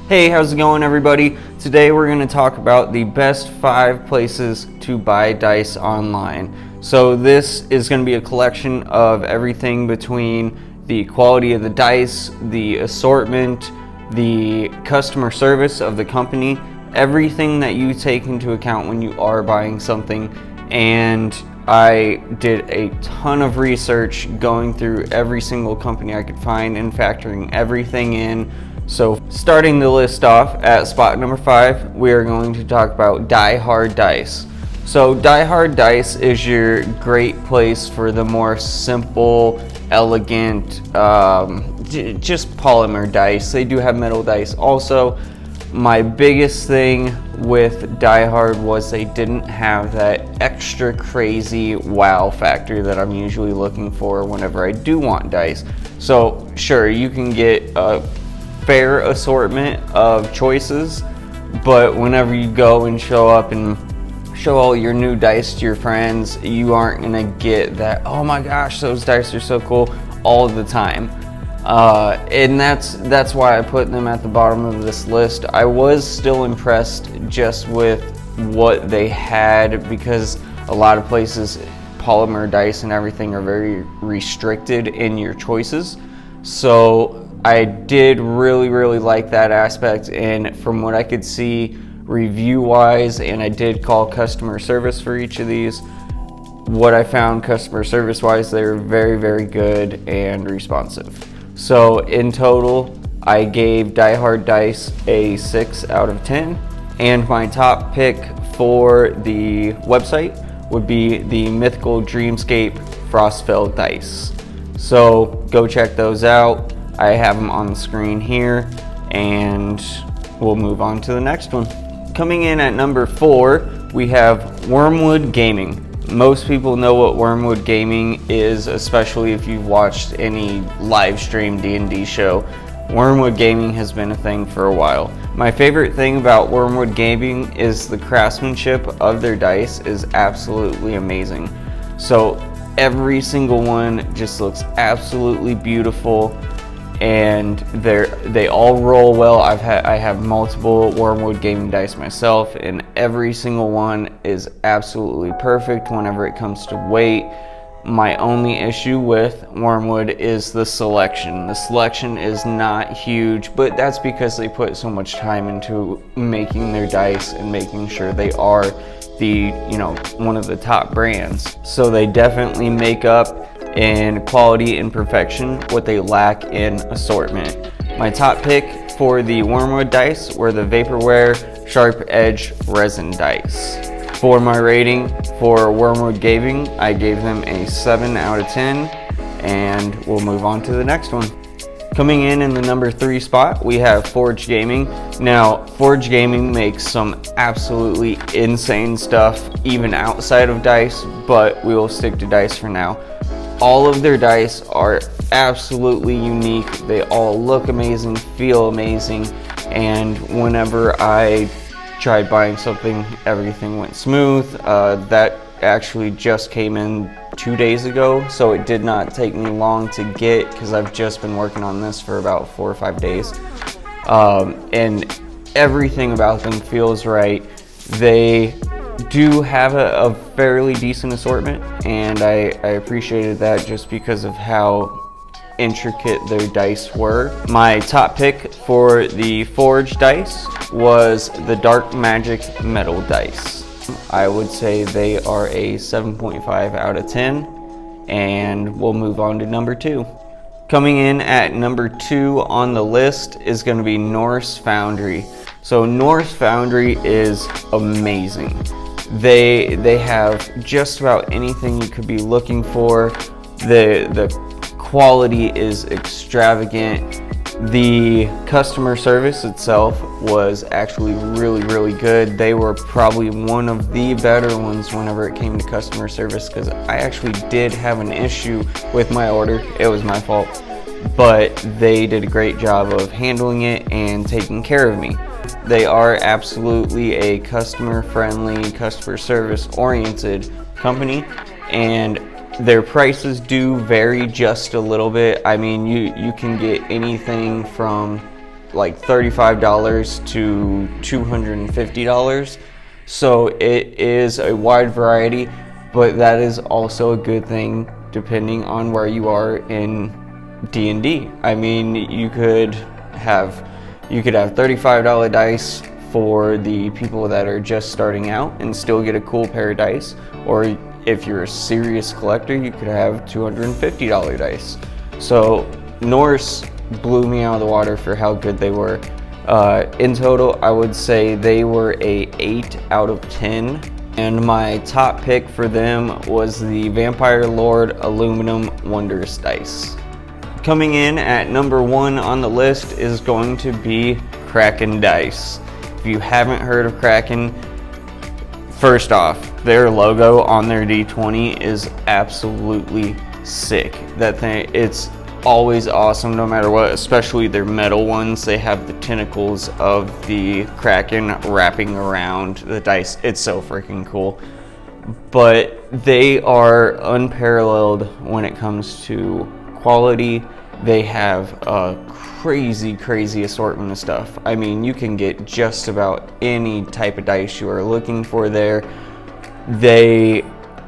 Hey, how's it going, everybody? Today we're going to talk about the best 5 places to buy dice online. So this is going to be a collection of everything between the quality of the dice, the assortment, the customer service of the company, everything that you take into account when you are buying something. And I did a ton of research going through every single company I could find and factoring everything in. So starting the list off at spot number 5, we are going to talk about Die Hard Dice. So Die Hard Dice is your great place for the more simple, elegant, just polymer dice. They do have metal dice also. My biggest thing with Die Hard was they didn't have that extra crazy wow factor that I'm usually looking for whenever I do want dice. So sure, you can get a fair assortment of choices, but whenever you go and show up and show all your new dice to your friends, you aren't gonna get that, oh my gosh, those dice are so cool, all the time. And that's why I put them at the bottom of this list. I was still impressed just with what they had, because a lot of places, polymer dice and everything are very restricted in your choices. So I did really like that aspect, and from what I could see review wise, and I did call customer service for each of these, what I found customer service wise, they were very good and responsive. So in total, I gave Die Hard Dice a 6 out of 10, and my top pick for the website would be the Mythical Dreamscape Frostfell Dice. So go check those out. I have them on the screen here, and we'll move on to the next one. Coming in at number 4, we have Wormwood Gaming. Most people know what Wormwood Gaming is, especially if you've watched any live stream D&D show. Wormwood Gaming has been a thing for a while. My favorite thing about Wormwood Gaming is the craftsmanship of their dice is absolutely amazing. So every single one just looks absolutely beautiful, and they all roll well. I have multiple Wormwood Gaming dice myself, and every single one is absolutely perfect whenever it comes to weight. My only issue with Wormwood is the selection. The selection is not huge, but that's because they put so much time into making their dice and making sure they are one of the top brands. So they definitely make up in quality and perfection what they lack in assortment. My top pick for the Wormwood dice were the Vaporware Sharp Edge Resin dice. For my rating for Wormwood Gaming, I gave them a 7 out of 10, and we'll move on to the next one. Coming in the number 3 spot, we have Forge Gaming. Now, Forge Gaming makes some absolutely insane stuff even outside of dice, but we will stick to dice for now. All of their dice are absolutely unique. They all look amazing, feel amazing, and whenever I tried buying something, everything went smooth. That actually just came in 2 days ago, so it did not take me long to get, because I've just been working on this for about 4 or 5 days. And everything about them feels right. They do have a fairly decent assortment, and I appreciated that just because of how intricate their dice were. My top pick for the Forge dice was the Dark Magic Metal dice. I would say they are a 7.5 out of 10, and we'll move on to number 2. Coming in at number 2 on the list is going to be Norse Foundry. So Norse Foundry is amazing. They have just about anything you could be looking for. The quality is extravagant. The customer service itself was actually really good. They were probably one of the better ones whenever it came to customer service, because I actually did have an issue with my order. It was my fault, but they did a great job of handling it and taking care of me. They are absolutely a customer-friendly, customer service-oriented company, and their prices do vary just a little bit. I mean, you can get anything from like $35 to $250. So it is a wide variety, but that is also a good thing depending on where you are in D&D. I mean, you could have $35 dice for the people that are just starting out and still get a cool pair of dice, or if you're a serious collector, you could have $250 dice. So Norse blew me out of the water for how good they were. In total, I would say they were a 8 out of 10. And my top pick for them was the Vampire Lord Aluminum Wondrous Dice. Coming in at number 1 on the list is going to be Kraken Dice. If you haven't heard of Kraken, first off, their logo on their D20 is absolutely sick. That thing, it's always awesome no matter what, especially their metal ones. They have the tentacles of the Kraken wrapping around the dice. It's so freaking cool. But they are unparalleled when it comes to quality. They have a crazy assortment of stuff. I mean, you can get just about any type of dice you are looking for there.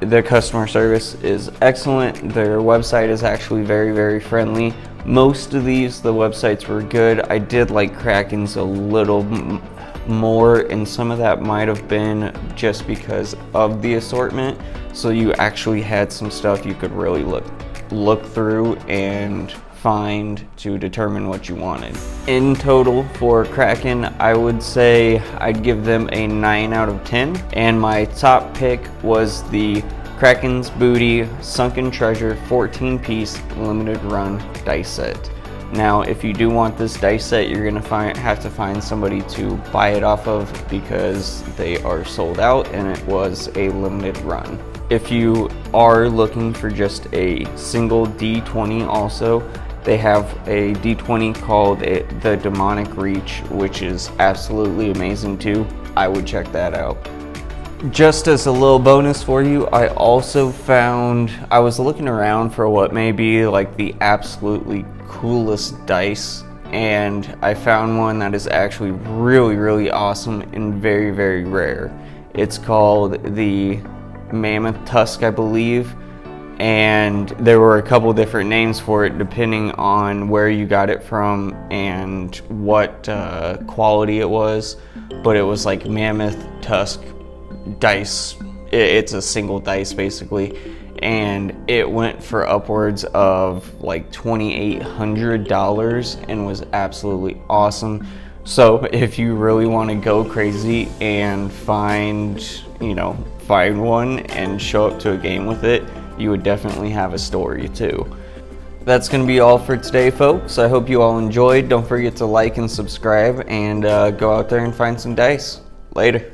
The customer service is excellent. Their website is actually very friendly. Most of these, the websites were good. I did like Kraken's a little more, and some of that might have been just because of the assortment. So you actually had some stuff you could really look through and find to determine what you wanted. In total for Kraken, I would say I'd give them a 9 out of 10. And my top pick was the Kraken's Booty Sunken Treasure 14-piece limited run dice set. Now, if you do want this dice set, you're gonna have to find somebody to buy it off of because they are sold out and it was a limited run. If you are looking for just a single D20 also, they have a D20 called the Demonic Reach, which is absolutely amazing too. I would check that out. Just as a little bonus for you, I also found, I was looking around for what may be like the absolutely coolest dice, and I found one that is actually really awesome and very rare. It's called the Mammoth Tusk, I believe. And there were a couple different names for it depending on where you got it from and what quality it was, but it was like Mammoth Tusk dice. It's a single dice basically, and it went for upwards of like $2,800 and was absolutely awesome. So if you really want to go crazy and find one and show up to a game with it, you would definitely have a story too. That's going to be all for today, folks. I hope you all enjoyed. Don't forget to like and subscribe, and go out there and find some dice. Later.